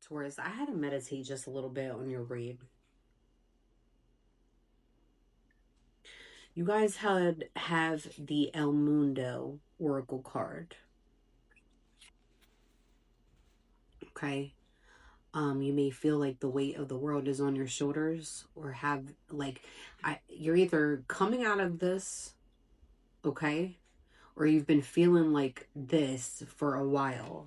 Taurus, I had to meditate just a little bit on your read. You guys have the El Mundo Oracle card. Okay. You may feel like the weight of the world is on your shoulders, or have like you're either coming out of this, okay, or you've been feeling like this for a while.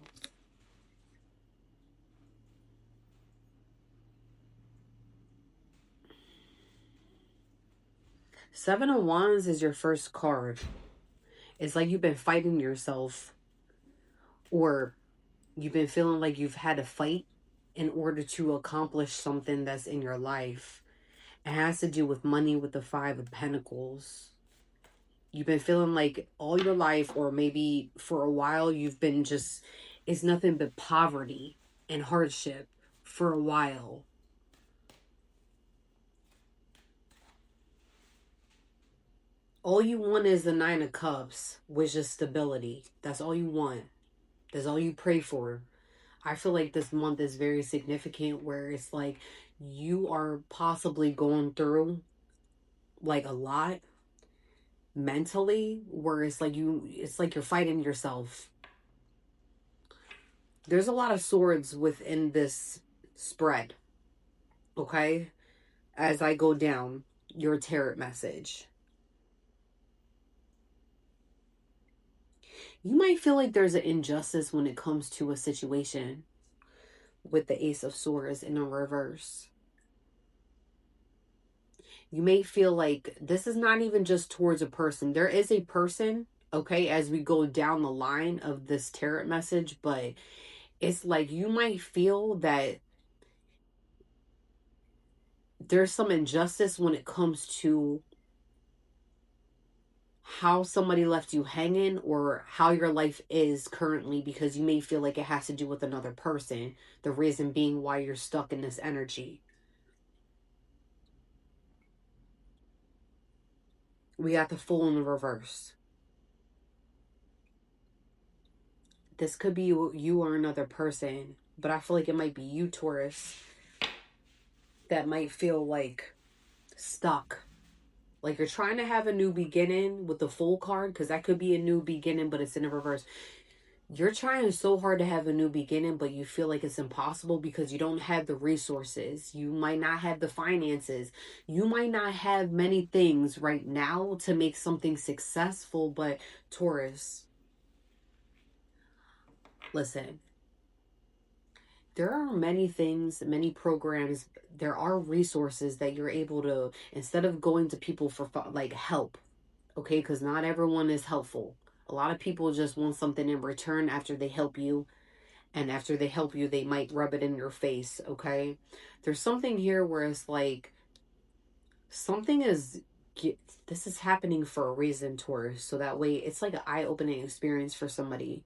Seven of Wands is your first card. It's like you've been fighting yourself, or you've been feeling like you've had to fight in order to accomplish something that's in your life. It has to do with money with the Five of Pentacles. You've been feeling like all your life, or maybe for a while, you've been just, it's nothing but poverty and hardship for a while. All you want is the Nine of Cups, which is stability. That's all you want. That's all you pray for. I feel like this month is very significant, where it's like you are possibly going through like a lot mentally, where it's like you're fighting yourself. There's a lot of swords within this spread, okay? As I go down your tarot message, you might feel like there's an injustice when it comes to a situation with the Ace of Swords in a reverse. You may feel like this is not even just towards a person. There is a person, okay, as we go down the line of this tarot message, but it's like you might feel that there's some injustice when it comes to how somebody left you hanging, or how your life is currently, because you may feel like it has to do with another person. The reason being why you're stuck in this energy. We got the Fool in the reverse. This could be you or another person, but I feel like it might be you, Taurus, that might feel like stuck. Like you're trying to have a new beginning with the Fool card, because that could be a new beginning, but it's in the reverse. You're trying so hard to have a new beginning, but you feel like it's impossible because you don't have the resources. You might not have the finances. You might not have many things right now to make something successful. But Taurus, listen, there are many things, many programs, there are resources that you're able to, instead of going to people for like help, okay? Because not everyone is helpful. A lot of people just want something in return after they help you. And after they help you, they might rub it in your face, okay? There's something here where it's like something is, this is happening for a reason, Taurus. So that way it's like an eye-opening experience for somebody.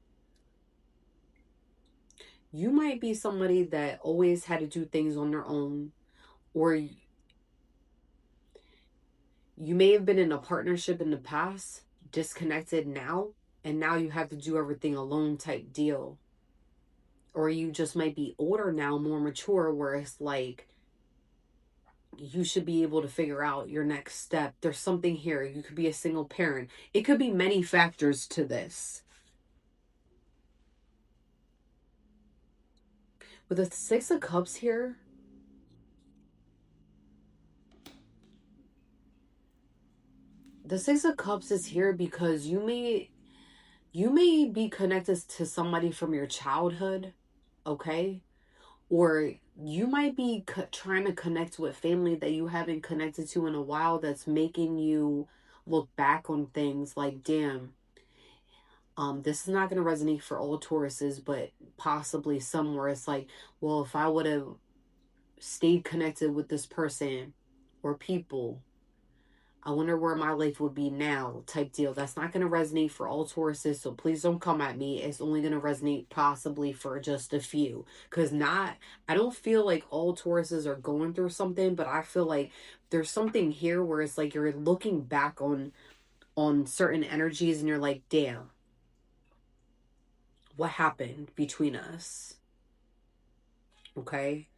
You might be somebody that always had to do things on their own, or you may have been in a partnership in the past, disconnected now, and now you have to do everything alone type deal. Or you just might be older now, more mature, where it's like you should be able to figure out your next step. There's something here. You could be a single parent. It could be many factors to this. With the Six of Cups here, the Six of Cups is here because you may be connected to somebody from your childhood, okay? Or you might be trying to connect with family that you haven't connected to in a while, that's making you look back on things like, damn, this is not going to resonate for all Tauruses, but possibly somewhere it's like, well, if I would have stayed connected with this person or people, I wonder where my life would be now type deal. That's not going to resonate for all Tauruses, so please don't come at me. It's only going to resonate possibly for just a few. Because I don't feel like all Tauruses are going through something, but I feel like there's something here where it's like you're looking back on certain energies and you're like, damn, what happened between us? Okay?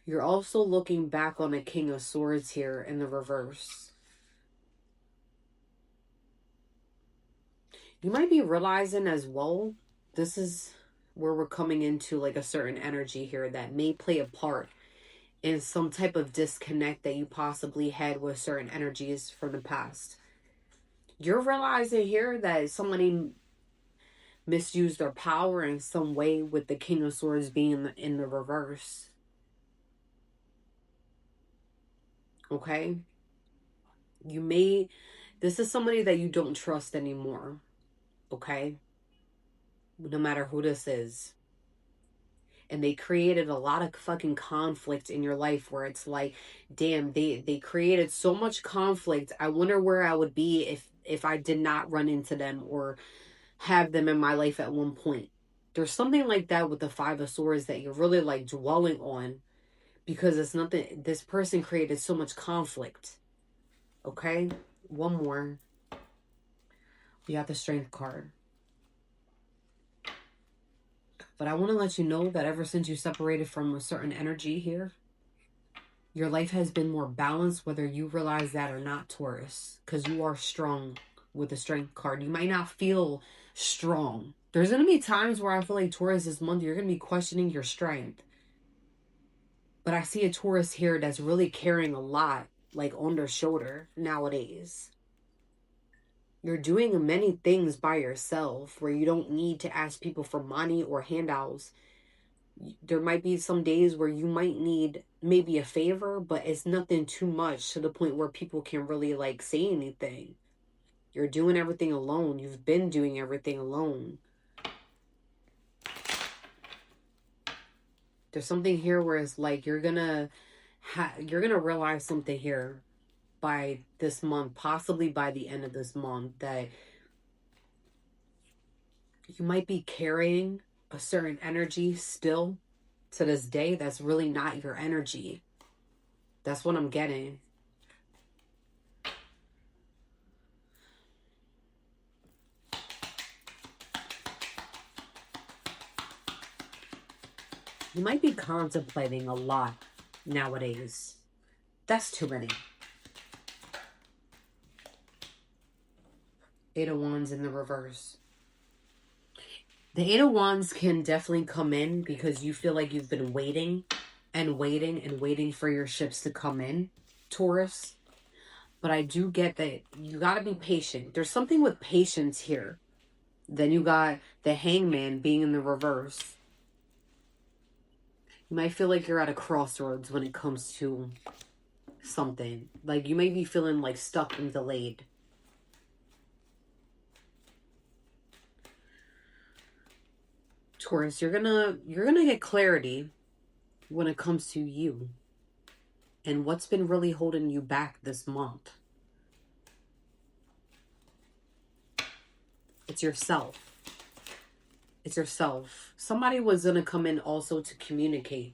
You're also looking back on a King of Swords here in the reverse. You might be realizing as well, this is where we're coming into like a certain energy here that may play a part in some type of disconnect that you possibly had with certain energies from the past. You're realizing here that somebody misused their power in some way with the King of Swords being in the reverse. Okay? This is somebody that you don't trust anymore. Okay? No matter who this is. And they created a lot of fucking conflict in your life where it's like, damn, they created so much conflict. I wonder where I would be if I did not run into them or have them in my life at one point. There's something like that with the Five of Swords that you're really like dwelling on because it's nothing. This person created so much conflict. Okay, one more. We got the Strength card. But I want to let you know that ever since you separated from a certain energy here, your life has been more balanced, whether you realize that or not, Taurus, because you are strong with the Strength card. You might not feel strong. There's going to be times where I feel like, Taurus, this month, you're going to be questioning your strength. But I see a Taurus here that's really carrying a lot, like on their shoulder nowadays. You're doing many things by yourself where you don't need to ask people for money or handouts. There might be some days where you might need maybe a favor, but it's nothing too much to the point where people can really like say anything. You're doing everything alone. You've been doing everything alone. There's something here where it's like you're gonna realize something here by this month, possibly by the end of this month, that you might be carrying a certain energy still to this day that's really not your energy. That's what I'm getting. You might be contemplating a lot nowadays. That's too many. Eight of Wands in the reverse. The Eight of Wands can definitely come in because you feel like you've been waiting and waiting and waiting for your ships to come in, Taurus. But I do get that you got to be patient. There's something with patience here. Then you got the Hangman being in the reverse. You might feel like you're at a crossroads when it comes to something. Like you may be feeling like stuck and delayed. Taurus, you're gonna get clarity when it comes to you and what's been really holding you back this month. It's yourself. It's yourself. Somebody was gonna come in also to communicate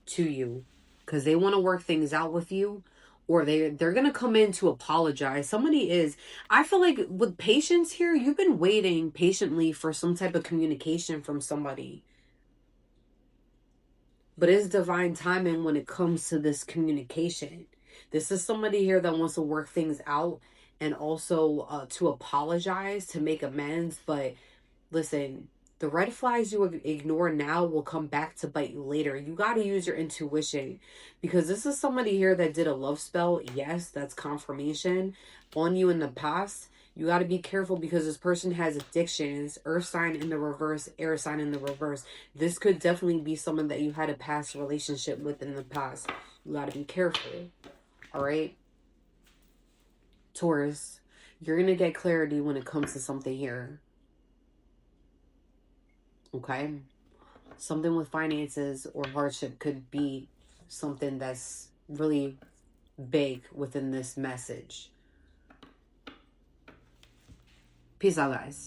to you because they want to work things out with you, or they're gonna come in to apologize. Somebody is, I feel like with patience here, you've been waiting patiently for some type of communication from somebody. But it's divine timing when it comes to this communication. This is somebody here that wants to work things out and also to apologize, to make amends. But listen, the red flags you ignore now will come back to bite you later. You got to use your intuition because this is somebody here that did a love spell. Yes, that's confirmation on you in the past. You got to be careful because this person has addictions. Earth sign in the reverse, air sign in the reverse. This could definitely be someone that you had a past relationship with in the past. You got to be careful. All right? Taurus, you're going to get clarity when it comes to something here. Okay? Something with finances or hardship could be something that's really big within this message. Peace out, guys.